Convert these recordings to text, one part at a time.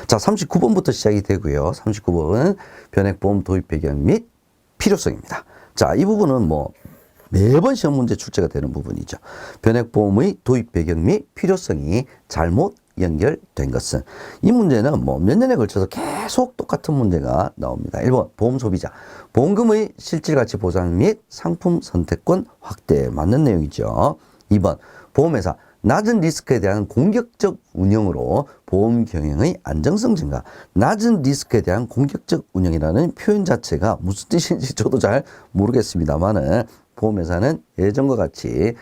자, 39번부터 시작이 되고요. 39번은 변액보험 도입 배경 및 필요성입니다. 자, 이 부분은 뭐 매번 시험 문제 출제가 되는 부분이죠. 변액보험의 도입 배경 및 필요성이 잘못 연결된 것은, 이 문제는 뭐 몇 년에 걸쳐서 계속 똑같은 문제가 나옵니다. 1번 보험 소비자, 보험금의 실질가치 보장 및 상품 선택권 확대에 맞는 내용이죠. 2번 보험회사, 낮은 리스크에 대한 공격적 운영으로 보험 경영의 안정성 증가. 낮은 리스크에 대한 공격적 운영이라는 표현 자체가 무슨 뜻인지 저도 잘 모르겠습니다만은, 보험회사는 예전과 같이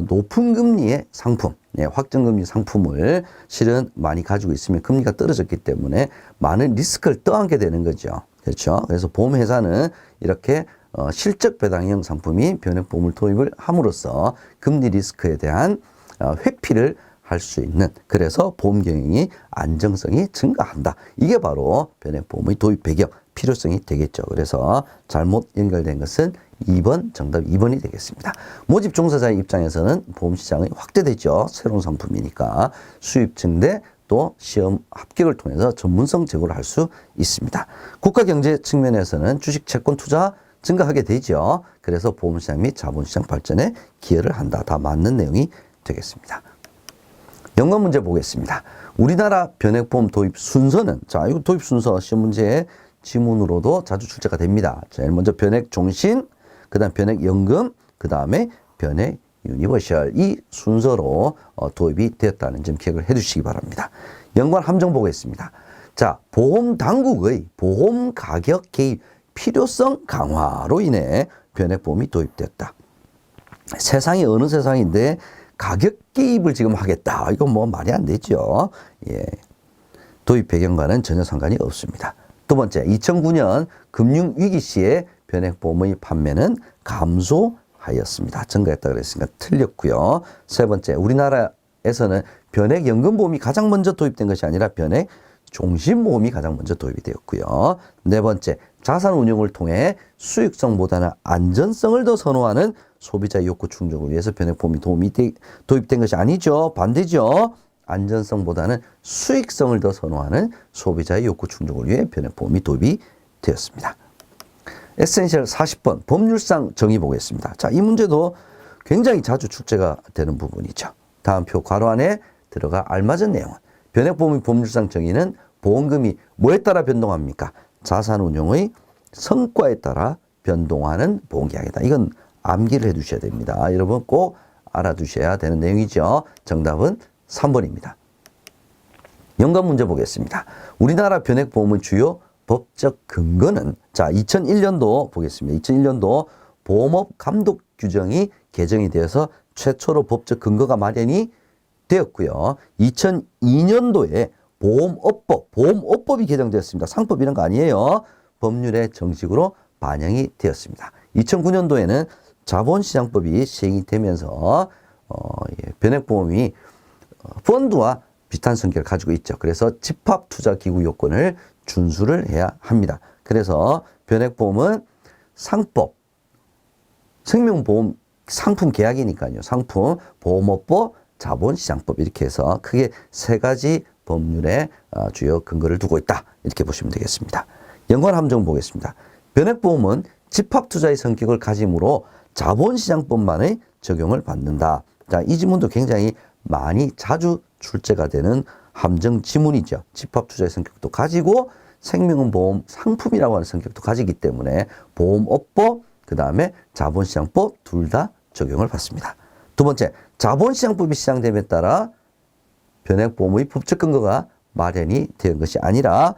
높은 금리의 상품, 확정금리 상품을 실은 많이 가지고 있으면 금리가 떨어졌기 때문에 많은 리스크를 떠안게 되는 거죠. 그렇죠? 그래서 보험회사는 이렇게 실적 배당형 상품인 변액보험을 도입을 함으로써 금리 리스크에 대한 회피를 할 수 있는, 그래서 보험 경영이 안정성이 증가한다. 이게 바로 변액보험의 도입 배경, 필요성이 되겠죠. 그래서 잘못 연결된 것은 2번, 정답 2번이 되겠습니다. 모집 종사자의 입장에서는 보험시장이 확대되죠. 새로운 상품이니까 수입 증대, 또 시험 합격을 통해서 전문성 제고를 할 수 있습니다. 국가경제 측면에서는 주식 채권 투자 증가하게 되죠. 그래서 보험시장 및 자본시장 발전에 기여를 한다. 다 맞는 내용이 되겠습니다. 연관 문제 보겠습니다. 우리나라 변액보험 도입 순서는, 자, 이거 도입 순서 시험 문제의 지문으로도 자주 출제가 됩니다. 제일 먼저 변액종신, 그 다음 변액연금, 그 다음에 변액 유니버셜, 이 순서로 도입이 되었다는 점 기억을 해 주시기 바랍니다. 연관 함정 보겠습니다. 자, 보험당국의 보험 가격 개입 필요성 강화로 인해 변액보험이 도입됐다. 세상이 어느 세상인데 가격 개입을 지금 하겠다. 이건 뭐 말이 안 되죠. 예. 도입 배경과는 전혀 상관이 없습니다. 두 번째, 2009년 금융위기 시에 변액보험의 판매는 감소하였습니다. 증가했다 그랬으니까 틀렸고요. 세 번째, 우리나라에서는 변액연금보험이 가장 먼저 도입된 것이 아니라 변액종신보험이 가장 먼저 도입이 되었고요. 네 번째, 자산운용을 통해 수익성보다는 안전성을 더 선호하는 소비자 욕구 충족을 위해서 변액보험이 도입된 것이 아니죠. 반대죠. 안전성보다는 수익성을 더 선호하는 소비자의 욕구 충족을 위해 변액보험이 도입이 되었습니다. 에센셜 40번 법률상 정의 보겠습니다. 자, 이 문제도 굉장히 자주 출제가 되는 부분이죠. 다음 표 괄호 안에 들어가 알맞은 내용은, 변액보험의 법률상 정의는 보험금이 뭐에 따라 변동합니까? 자산운용의 성과에 따라 변동하는 보험계약이다. 이건 암기를 해 두셔야 됩니다. 여러분 꼭 알아두셔야 되는 내용이죠. 정답은 3번입니다. 연관 문제 보겠습니다. 우리나라 변액보험의 주요 법적 근거는, 자, 2001년도 보겠습니다. 2001년도 보험업 감독 규정이 개정이 되어서 최초로 법적 근거가 마련이 되었고요. 2002년도에 보험업법이 개정되었습니다. 상법 이런 거 아니에요. 법률에 정식으로 반영이 되었습니다. 2009년도에는 자본시장법이 시행이 되면서 변액보험이 펀드와 비슷한 성격을 가지고 있죠. 그래서 집합투자기구 요건을 준수를 해야 합니다. 그래서 변액보험은 상법, 생명보험 상품 계약이니까요. 상품, 보험업법, 자본시장법 이렇게 해서 크게 세 가지 법률의 주요 근거를 두고 있다. 이렇게 보시면 되겠습니다. 연관 함정 보겠습니다. 변액보험은 집합투자의 성격을 가지므로 자본시장법만의 적용을 받는다. 자, 이 지문도 굉장히 많이 자주 출제가 되는 함정 지문이죠. 집합투자의 성격도 가지고 생명은 보험 상품이라고 하는 성격도 가지기 때문에 보험업법, 그 다음에 자본시장법 둘 다 적용을 받습니다. 두 번째, 자본시장법이 시행됨에 따라 변액보험의 법적 근거가 마련이 된 것이 아니라,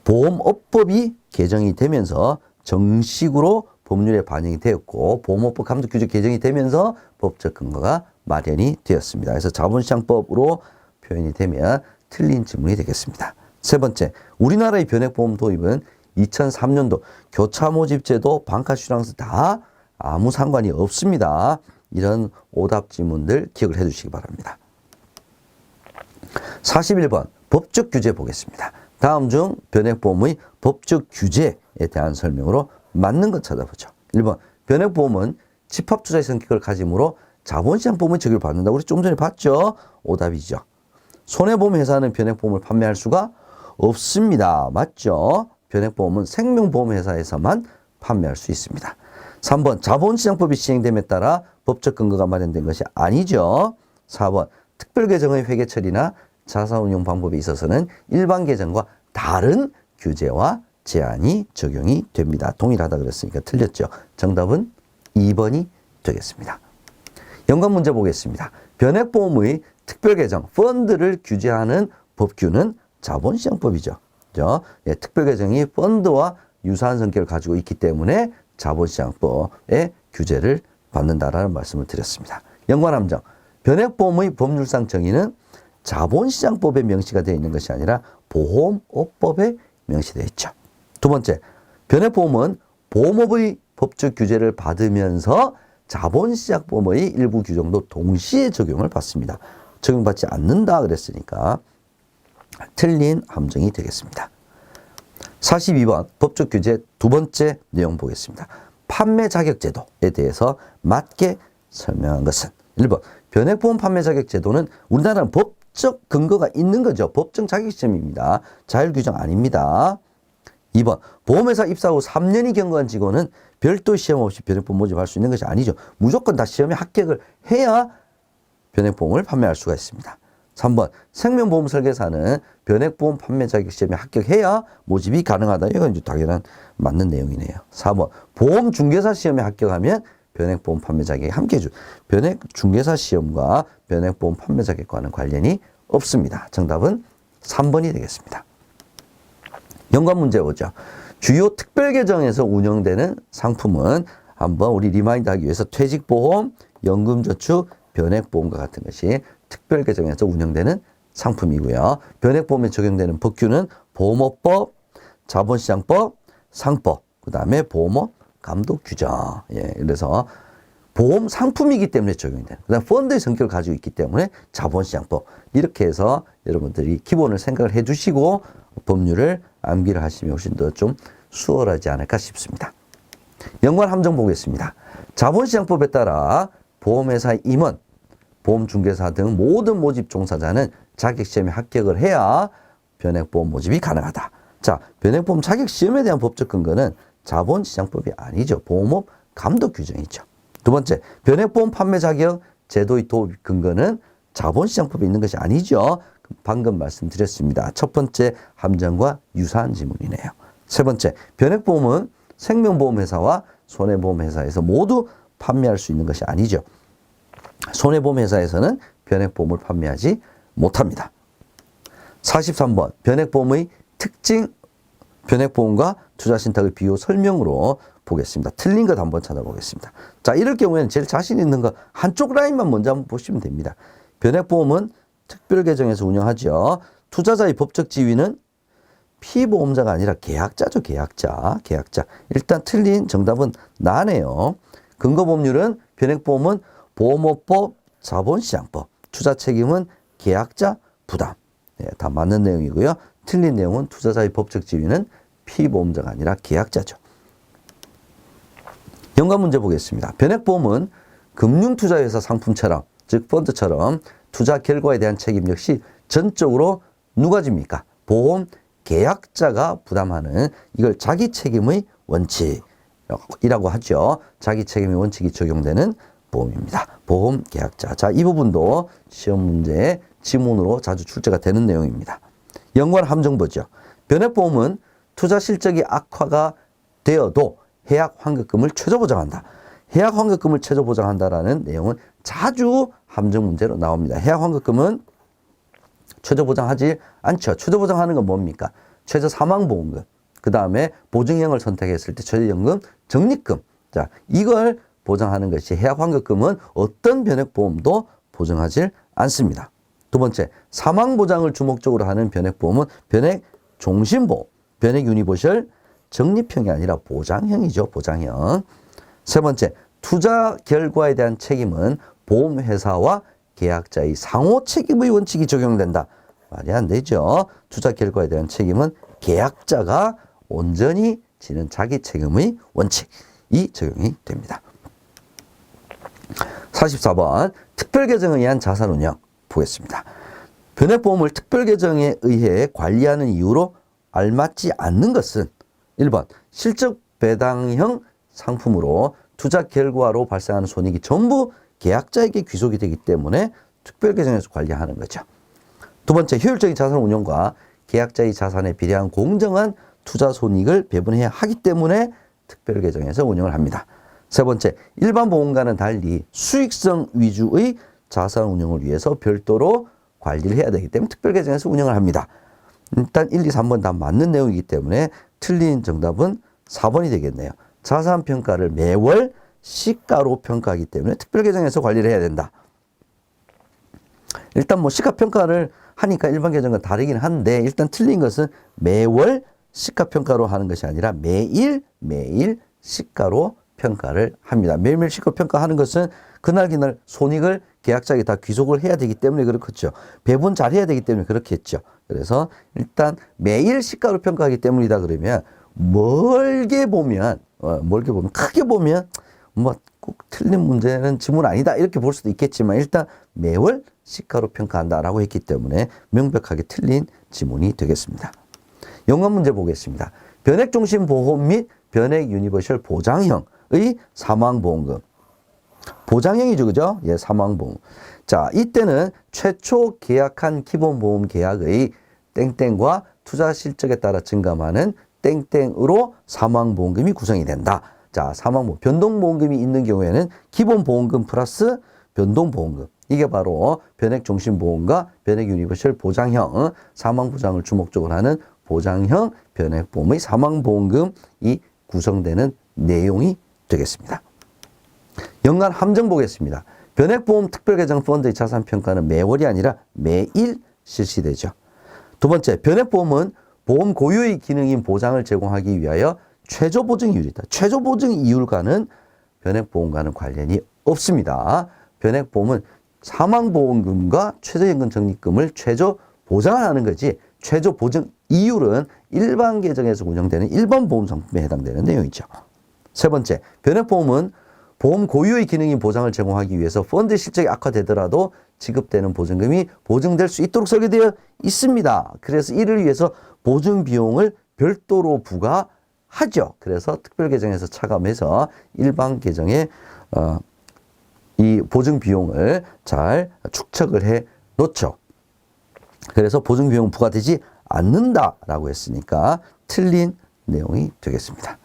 보험업법이 개정이 되면서 정식으로 법률에 반영이 되었고, 보험업법 감독 규정 개정이 되면서 법적 근거가 마련이 되었습니다. 그래서 자본시장법으로 표현이 되면 틀린 질문이 되겠습니다. 세 번째, 우리나라의 변액보험 도입은 2003년도 교차모집제도, 방카슈랑스 다 아무 상관이 없습니다. 이런 오답 지문들 기억을 해 주시기 바랍니다. 41번 법적 규제 보겠습니다. 다음 중 변액보험의 법적 규제에 대한 설명으로 맞는 것 찾아보죠. 1번 변액보험은 집합투자의 성격을 가지므로 자본시장법의 적용을 받는다. 우리 좀 전에 봤죠? 오답이죠. 손해보험회사는 변액보험을 판매할 수가 없습니다. 맞죠? 변액보험은 생명보험회사에서만 판매할 수 있습니다. 3번 자본시장법이 시행됨에 따라 법적 근거가 마련된 것이 아니죠. 4번 특별계정의 회계처리나 자사운용 방법에 있어서는 일반 계정과 다른 규제와 제한이 적용이 됩니다. 동일하다 그랬으니까 틀렸죠. 정답은 2번이 되겠습니다. 연관 문제 보겠습니다. 변액보험의 특별계정, 펀드를 규제하는 법규는 자본시장법이죠. 그죠? 예, 특별계정이 펀드와 유사한 성격을 가지고 있기 때문에 자본시장법의 규제를 받는다라는 말씀을 드렸습니다. 연관 함정, 변액보험의 법률상 정의는 자본시장법에 명시가 되어 있는 것이 아니라 보험업법에 명시되어 있죠. 두 번째, 변액보험은 보험업의 법적 규제를 받으면서 자본시장법의 일부 규정도 동시에 적용을 받습니다. 적용받지 않는다 그랬으니까 틀린 함정이 되겠습니다. 42번 법적 규제 두 번째 내용 보겠습니다. 판매 자격 제도에 대해서 맞게 설명한 것은 1번 변액보험 판매 자격 제도는 우리나라는 법적 근거가 있는 거죠. 법정 자격 시험입니다. 자율 규정 아닙니다. 2번 보험회사 입사 후 3년이 경과한 직원은 별도 시험 없이 변액보험 모집할 수 있는 것이 아니죠. 무조건 다 시험에 합격을 해야 변액보험을 판매할 수가 있습니다. 3번 생명보험 설계사는 변액보험 판매 자격 시험에 합격해야 모집이 가능하다. 이건 이제 당연한 맞는 내용이네요. 4번 보험중개사 시험에 합격하면 변액보험 판매 자격이 함께 주. 변액중개사 시험과 변액보험 판매 자격과는 관련이 없습니다. 정답은 3번이 되겠습니다. 연관 문제 보죠. 주요 특별계정에서 운영되는 상품은 한번 우리 리마인드하기 위해서 퇴직보험, 연금저축, 변액보험과 같은 것이 특별계정에서 운영되는 상품이고요. 변액보험에 적용되는 법규는 보험업법, 자본시장법, 상법, 그 다음에 보험업 감독규정. 예, 그래서 보험 상품이기 때문에 적용이 되는. 그 다음 펀드의 성격을 가지고 있기 때문에 자본시장법. 이렇게 해서 여러분들이 기본을 생각을 해 주시고 법률을 암기를 하시면 훨씬 더 좀 수월하지 않을까 싶습니다. 연관 함정 보겠습니다. 자본시장법에 따라 보험회사 임원, 보험중개사 등 모든 모집 종사자는 자격시험에 합격을 해야 변액보험 모집이 가능하다. 자, 변액보험 자격시험에 대한 법적 근거는 자본시장법이 아니죠. 보험업 감독규정이죠. 두 번째, 변액보험 판매 자격 제도의 도입 근거는 자본시장법에 있는 것이 아니죠. 방금 말씀드렸습니다. 첫 번째 함정과 유사한 지문이네요. 세 번째, 변액보험은 생명보험회사와 손해보험회사에서 모두 판매할 수 있는 것이 아니죠. 손해보험회사에서는 변액보험을 판매하지 못합니다. 43번 변액보험의 특징, 변액보험과 투자신탁의 비교 설명으로 보겠습니다. 틀린 것 한번 찾아보겠습니다. 자, 이럴 경우에는 제일 자신 있는 거 한쪽 라인만 먼저 한번 보시면 됩니다. 변액보험은 특별계정에서 운영하죠. 투자자의 법적 지위는 피보험자가 아니라 계약자죠. 계약자. 일단 틀린 정답은 나네요. 근거법률은 변액보험은 보험업법, 자본시장법, 투자책임은 계약자 부담. 네, 다 맞는 내용이고요. 틀린 내용은 투자자의 법적 지위는 피보험자가 아니라 계약자죠. 연관 문제 보겠습니다. 변액보험은 금융투자회사 상품처럼, 즉 펀드처럼 투자 결과에 대한 책임 역시 전적으로 누가 집니까? 보험 계약자가 부담하는, 이걸 자기 책임의 원칙이라고 하죠. 자기 책임의 원칙이 적용되는 보험입니다. 보험 계약자. 자, 이 부분도 시험 문제의 지문으로 자주 출제가 되는 내용입니다. 연관 함정 보죠. 변액보험은 투자 실적이 악화가 되어도 해약 환급금을 최저 보장한다. 해약 환급금을 최저 보장한다라는 내용은 자주 함정 문제로 나옵니다. 해약 환급금은 최저 보장하지 않죠. 최저 보장하는 건 뭡니까? 최저 사망보험금, 그 다음에 보증형을 선택했을 때 최저연금 적립금. 자, 이걸 보장하는 것이 해약 환급금은 어떤 변액보험도 보장하지 않습니다. 두 번째, 사망보장을 주목적으로 하는 변액보험은 변액종신보험, 변액유니버셜 적립형이 아니라 보장형이죠. 보장형. 세 번째, 투자 결과에 대한 책임은 보험회사와 계약자의 상호 책임의 원칙이 적용된다. 말이 안 되죠. 투자 결과에 대한 책임은 계약자가 온전히 지는 자기 책임의 원칙이 적용이 됩니다. 44번 특별계정에 의한 자산운용 보겠습니다. 변액보험을 특별계정에 의해 관리하는 이유로 알맞지 않는 것은 1번 실적 배당형 상품으로 투자 결과로 발생하는 손익이 전부 계약자에게 귀속이 되기 때문에 특별계정에서 관리하는 거죠. 두 번째, 효율적인 자산 운용과 계약자의 자산에 비례한 공정한 투자 손익을 배분해야 하기 때문에 특별계정에서 운영을 합니다. 세 번째, 일반 보험과는 달리 수익성 위주의 자산 운용을 위해서 별도로 관리를 해야 되기 때문에 특별계정에서 운영을 합니다. 일단 1, 2, 3번 다 맞는 내용이기 때문에 틀린 정답은 4번이 되겠네요. 자산평가를 매월 시가로 평가하기 때문에 특별계정에서 관리를 해야 된다. 일단 뭐 시가평가를 하니까 일반 계정과 다르긴 한데 일단 틀린 것은 매월 시가평가로 하는 것이 아니라 매일 시가로 평가를 합니다. 매일매일 시가로 평가하는 것은 그날 손익을 계약자에게 다 귀속을 해야 되기 때문에 그렇겠죠. 배분 잘 해야 되기 때문에 그렇겠죠. 그래서 일단 매일 시가로 평가하기 때문이다 그러면 멀게 보면 크게 보면 뭐 꼭 틀린 문제는 지문 아니다 이렇게 볼 수도 있겠지만 일단 매월 시가로 평가한다라고 했기 때문에 명백하게 틀린 지문이 되겠습니다. 연관 문제 보겠습니다. 변액종신보험 및 변액유니버셜 보장형의 사망보험금. 보장형이죠, 그죠? 예, 사망보험. 자, 이때는 최초 계약한 기본보험 계약의 땡땡과 투자 실적에 따라 증감하는 땡땡으로 사망보험금이 구성이 된다. 자, 사망보험, 변동보험금이 있는 경우에는 기본보험금 플러스 변동보험금. 이게 바로 변액종신보험과 변액유니버셜 보장형, 사망보장을 주목적으로 하는 보장형 변액보험의 사망보험금이 구성되는 내용이 되겠습니다. 연간 함정 보겠습니다. 변액보험 특별계정 펀드의 자산평가는 매월이 아니라 매일 실시되죠. 두 번째, 변액보험은 보험 고유의 기능인 보장을 제공하기 위하여 최저보증이율이다. 최저보증이율과는 변액보험과는 관련이 없습니다. 변액보험은 사망보험금과 최저연금 적립금을 최저 보장하는 거지 최저보증 이율은 일반 계정에서 운영되는 일반 보험 상품에 해당되는 내용이죠. 세 번째, 변액보험은 보험 고유의 기능인 보장을 제공하기 위해서 펀드 실적이 악화되더라도 지급되는 보증금이 보증될 수 있도록 설계되어 있습니다. 그래서 이를 위해서 보증 비용을 별도로 부과하죠. 그래서 특별 계정에서 차감해서 일반 계정에 이 보증 비용을 잘 축적을 해 놓죠. 그래서 보증 비용 부과되지 않는다라고 했으니까 틀린 내용이 되겠습니다.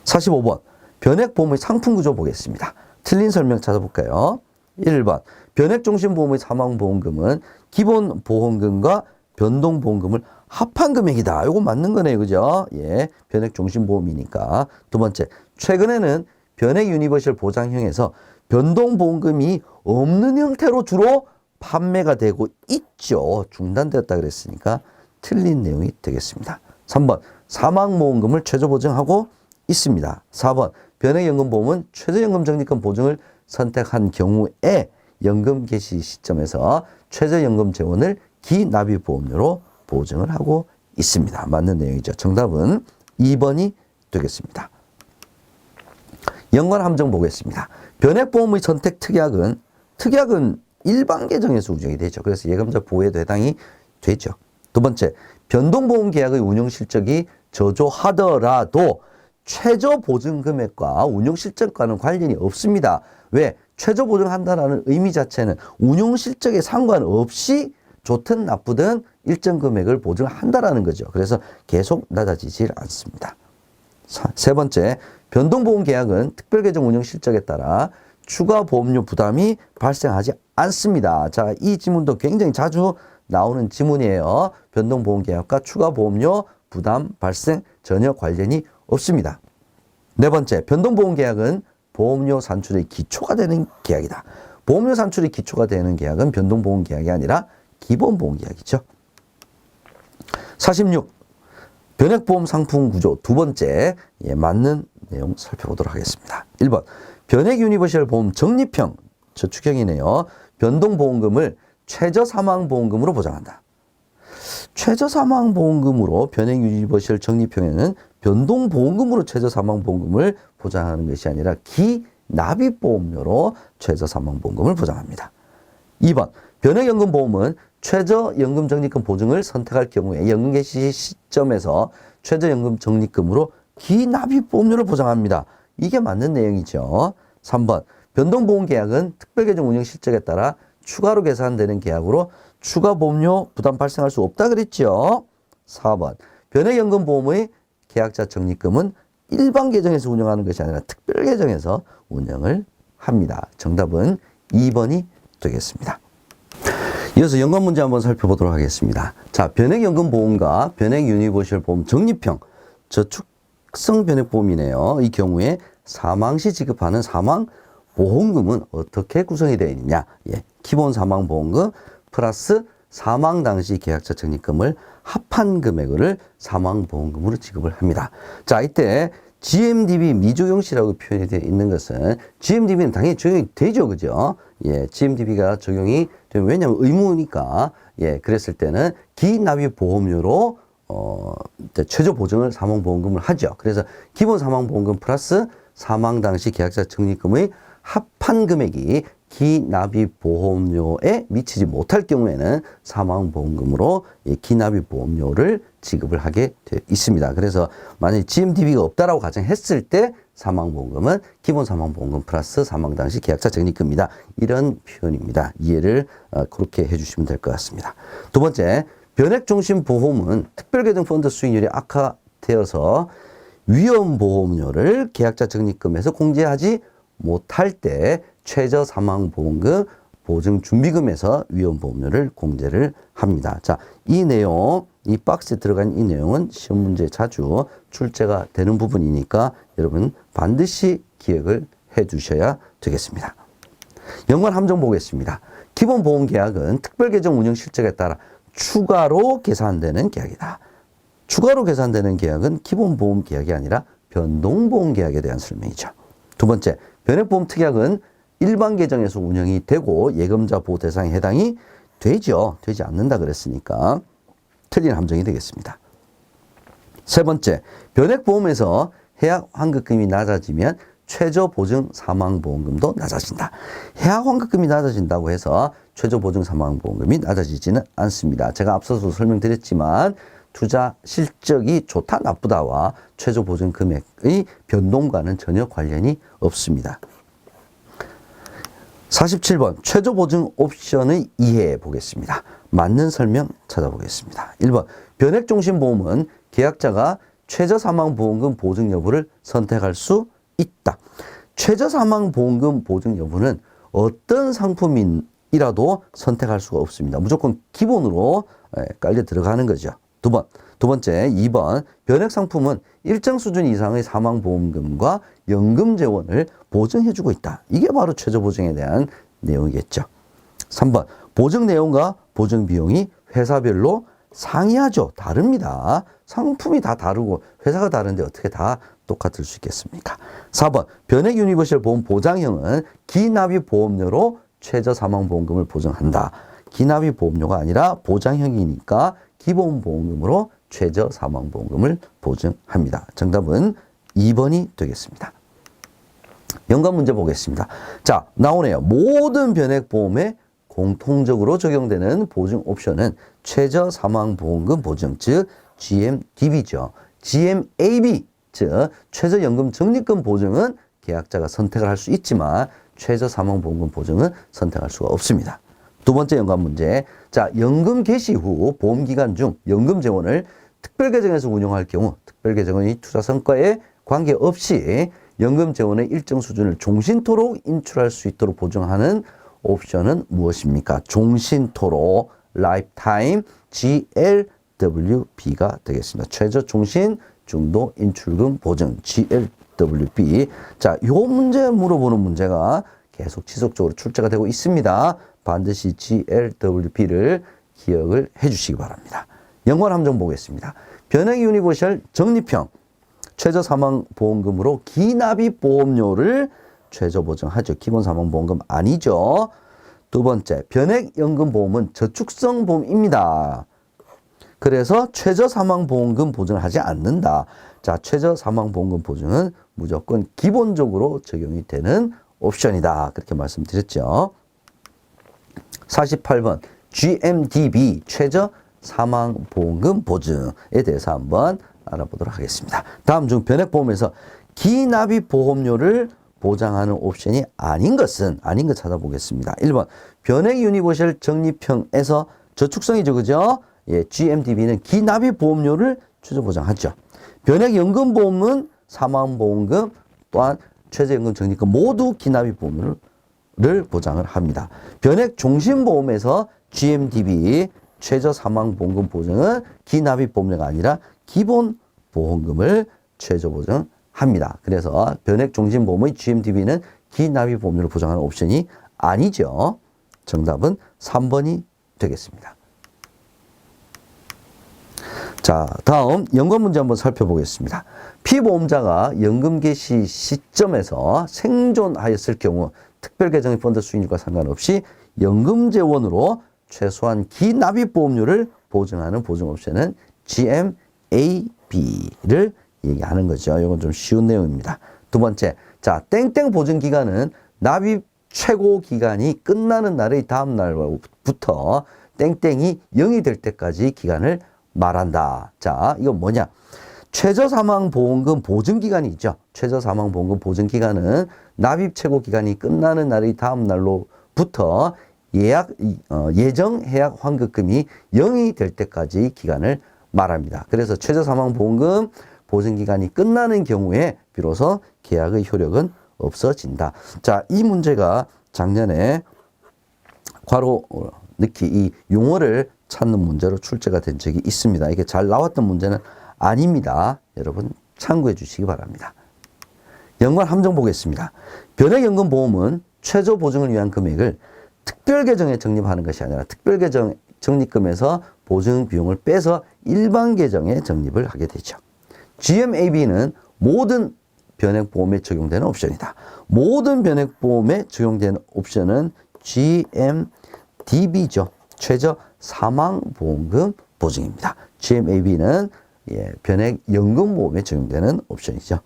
45번. 변액보험의 상품 구조 보겠습니다. 틀린 설명 찾아볼까요? 1번. 변액종신보험의 사망보험금은 기본보험금과 변동보험금을 합한 금액이다. 이거 맞는 거네요. 그죠? 예. 변액종신보험이니까. 두 번째. 최근에는 변액유니버셜 보장형에서 변동보험금이 없는 형태로 주로 판매가 되고 있죠. 중단되었다 그랬으니까 틀린 내용이 되겠습니다. 3번. 사망보험금을 최저보증하고 있습니다. 4번. 변액연금보험은 최저연금 적립금 보증을 선택한 경우에 연금 개시 시점에서 최저연금 재원을 기납입보험료로 보증을 하고 있습니다. 맞는 내용이죠. 정답은 2번이 되겠습니다. 연관 함정 보겠습니다. 변액보험의 선택 특약은 일반 계정에서 운영이 되죠. 그래서 예금자 보호에도 해당이 되죠. 두 번째, 변동보험 계약의 운영 실적이 저조하더라도 최저 보증 금액과 운용 실적과는 관련이 없습니다. 왜? 최저 보증한다는 의미 자체는 운용 실적에 상관없이 좋든 나쁘든 일정 금액을 보증한다라는 거죠. 그래서 계속 낮아지질 않습니다. 세 번째, 변동보험 계약은 특별계정 운영 실적에 따라 추가 보험료 부담이 발생하지 않습니다. 자, 이 지문도 굉장히 자주 나오는 지문이에요. 변동보험 계약과 추가 보험료 부담 발생 전혀 관련이 없습니다. 네 번째, 변동보험 계약은 보험료 산출의 기초가 되는 계약이다. 보험료 산출의 기초가 되는 계약은 변동보험 계약이 아니라 기본보험 계약이죠. 46. 변액보험 상품 구조 두 번째, 맞는 내용 살펴보도록 하겠습니다. 1번, 변액유니버셜 보험 적립형, 저축형이네요. 변동보험금을 최저사망보험금으로 보장한다. 최저사망보험금으로 변액유니버셜 적립형에는 변동보험금으로 최저사망보험금을 보장하는 것이 아니라 기납입보험료로 최저사망보험금을 보장합니다. 2번, 변액연금보험은 최저연금 적립금 보증을 선택할 경우에 연금 개시 시점에서 최저연금 적립금으로 기납입보험료를 보장합니다. 이게 맞는 내용이죠. 3번 변동보험계약은 특별계정 운영 실적에 따라 추가로 계산되는 계약으로 추가 보험료 부담 발생할 수 없다 그랬죠. 4번 변액연금보험의 계약자 적립금은 일반 계정에서 운영하는 것이 아니라 특별 계정에서 운영을 합니다. 정답은 2번이 되겠습니다. 이어서 연관 문제 한번 살펴보도록 하겠습니다. 자, 변액연금보험과 변액유니버셜 보험 적립형 저축성 변액보험이네요. 이 경우에 사망 시 지급하는 사망보험금은 어떻게 구성이 되어 있느냐? 예, 기본 사망보험금 플러스 사망 당시 계약자 적립금을 합한 금액을 사망보험금으로 지급을 합니다. 자, 이때 GMDB 미적용시라고 표현이 되어 있는 것은 GMDB는 당연히 적용이 되죠. 그죠? 예, GMDB가 적용이 되면 왜냐하면 의무니까 예, 그랬을 때는 기납입 보험료로 최저 보증을 사망보험금을 하죠. 그래서 기본 사망보험금 플러스 사망 당시 계약자 적립금의 합한 금액이 기납입 보험료에 미치지 못할 경우에는 사망보험금으로 기납입 보험료를 지급을 하게 되어 있습니다. 그래서 만약에 GMDB가 없다라고 가정했을 때 사망보험금은 기본 사망보험금 플러스 사망 당시 계약자 적립금이다. 이런 표현입니다. 이해를 그렇게 해주시면 될 것 같습니다. 두 번째, 변액종신보험은 특별계정펀드 수익률이 악화되어서 위험보험료를 계약자 적립금에서 공제하지 못할 때 최저사망보험금 보증준비금에서 위험보험료를 공제를 합니다. 자, 이 내용, 이 박스에 들어간 이 내용은 시험 문제에 자주 출제가 되는 부분이니까 여러분 반드시 기억을 해 두셔야 되겠습니다. 연관 함정 보겠습니다. 기본보험계약은 특별계정 운영 실적에 따라 추가로 계산되는 계약이다. 추가로 계산되는 계약은 기본보험 계약이 아니라 변동보험 계약에 대한 설명이죠. 두 번째, 변액보험 특약은 일반 계정에서 운영이 되고 예금자 보호 대상에 해당이 되죠. 되지 않는다 그랬으니까 틀린 함정이 되겠습니다. 세 번째, 변액보험에서 해약 환급금이 낮아지면 최저 보증 사망보험금도 낮아진다. 해약 환급금이 낮아진다고 해서 최저 보증 사망보험금이 낮아지지는 않습니다. 제가 앞서서 설명드렸지만 투자 실적이 좋다 나쁘다와 최저 보증 금액의 변동과는 전혀 관련이 없습니다. 47번 최저 보증 옵션의 이해 보겠습니다. 맞는 설명 찾아보겠습니다. 1번 변액종신보험은 계약자가 최저사망보험금 보증 여부를 선택할 수 있다. 최저사망보험금 보증 여부는 어떤 상품이라도 선택할 수가 없습니다. 무조건 기본으로 깔려 들어가는 거죠. 두 번째, 2번 변액상품은 일정 수준 이상의 사망보험금과 연금재원을 보증해주고 있다. 이게 바로 최저보증에 대한 내용이겠죠. 3번 보증 내용과 보증 비용이 회사별로 상이하죠. 다릅니다. 상품이 다 다르고 회사가 다른데 어떻게 다 똑같을 수 있겠습니까? 4번 변액 유니버셜 보험 보장형은 기납입 보험료로 최저 사망보험금을 보증한다. 기납입 보험료가 아니라 보장형이니까 기본 보험금으로 최저 사망보험금을 보증합니다. 정답은 2번이 되겠습니다. 연관 문제 보겠습니다. 자, 나오네요. 모든 변액보험에 공통적으로 적용되는 보증 옵션은 최저 사망보험금 보증, 즉 GMDB죠. GMAB, 즉 최저연금 적립금 보증은 계약자가 선택을 할 수 있지만 최저 사망보험금 보증은 선택할 수가 없습니다. 두 번째 연관 문제. 자, 연금 개시 후 보험기간 중 연금 재원을 특별계정에서 운용할 경우 특별계정의 투자 성과에 관계없이 연금 재원의 일정 수준을 종신토록 인출할 수 있도록 보증하는 옵션은 무엇입니까? 종신토록 라이프타임 GLWB가 되겠습니다. 최저 종신 중도 인출금 보증 GLWB. 자, 요 문제 물어보는 문제가 계속 지속적으로 출제가 되고 있습니다. 반드시 GLWB를 기억을 해 주시기 바랍니다. 연관 함정 보겠습니다. 변액 유니버셜 적립형 최저 사망보험금으로 기납입 보험료를 최저 보증하죠. 기본 사망보험금 아니죠. 두 번째, 변액연금보험은 저축성 보험입니다. 그래서 최저 사망보험금 보증을 하지 않는다. 자, 최저 사망보험금 보증은 무조건 기본적으로 적용이 되는 옵션이다. 그렇게 말씀드렸죠. 48번 GMDB, 최저 사망보험금 보증에 대해서 한번 알아보도록 하겠습니다. 다음 중 변액보험에서 기납입보험료를 보장하는 옵션이 아닌 것 찾아보겠습니다. 1번 변액 유니버셜 적립형에서 저축성이죠, 그죠? 예, GMDB는 기납입보험료를 최저 보장하죠. 변액연금보험은 사망보험금 또한 최저연금 적립금 모두 기납입보험료를 보장을 합니다. 변액종신보험에서 GMDB 최저 사망보험금 보증은 기납입보험료가 아니라 기본보험금을 최저 보증합니다. 그래서 변액종신보험의 GMDB는 기납입보험료를 보장하는 옵션이 아니죠. 정답은 3번이 되겠습니다. 자, 다음 연관 문제 한번 살펴보겠습니다. 피보험자가 연금 개시 시점에서 생존하였을 경우 특별계정의 펀드 수익률과 상관없이 연금재원으로 최소한 기납입보험료를 보증하는 보증 옵션은 GMAB를 얘기하는 거죠. 이건 좀 쉬운 내용입니다. 두 번째, 자, 땡땡 보증기간은 납입 최고 기간이 끝나는 날의 다음 날부터 땡땡이 0이 될 때까지 기간을 말한다. 자, 이건 뭐냐? 최저사망보험금 보증기간이 있죠. 최저사망보험금 보증기간은 납입 최고 기간이 끝나는 날의 다음 날로부터 예정 해약 환급금이 0이 될 때까지 기간을 말합니다. 그래서 최저사망보험금 보증기간이 끝나는 경우에 비로소 계약의 효력은 없어진다. 자, 이 문제가 작년에 괄호 넣기 이 용어를 찾는 문제로 출제가 된 적이 있습니다. 이게 잘 나왔던 문제는 아닙니다. 여러분 참고해 주시기 바랍니다. 연관 함정 보겠습니다. 변액연금보험은 최저 보증을 위한 금액을 특별계정에 적립하는 것이 아니라 특별계정 적립금에서 보증 비용을 빼서 일반 계정에 적립을 하게 되죠. GMAB는 모든 변액보험에 적용되는 옵션이다. 모든 변액보험에 적용되는 옵션은 GMDB죠. 최저 사망보험금 보증입니다. GMAB는 변액연금보험에 적용되는 옵션이죠.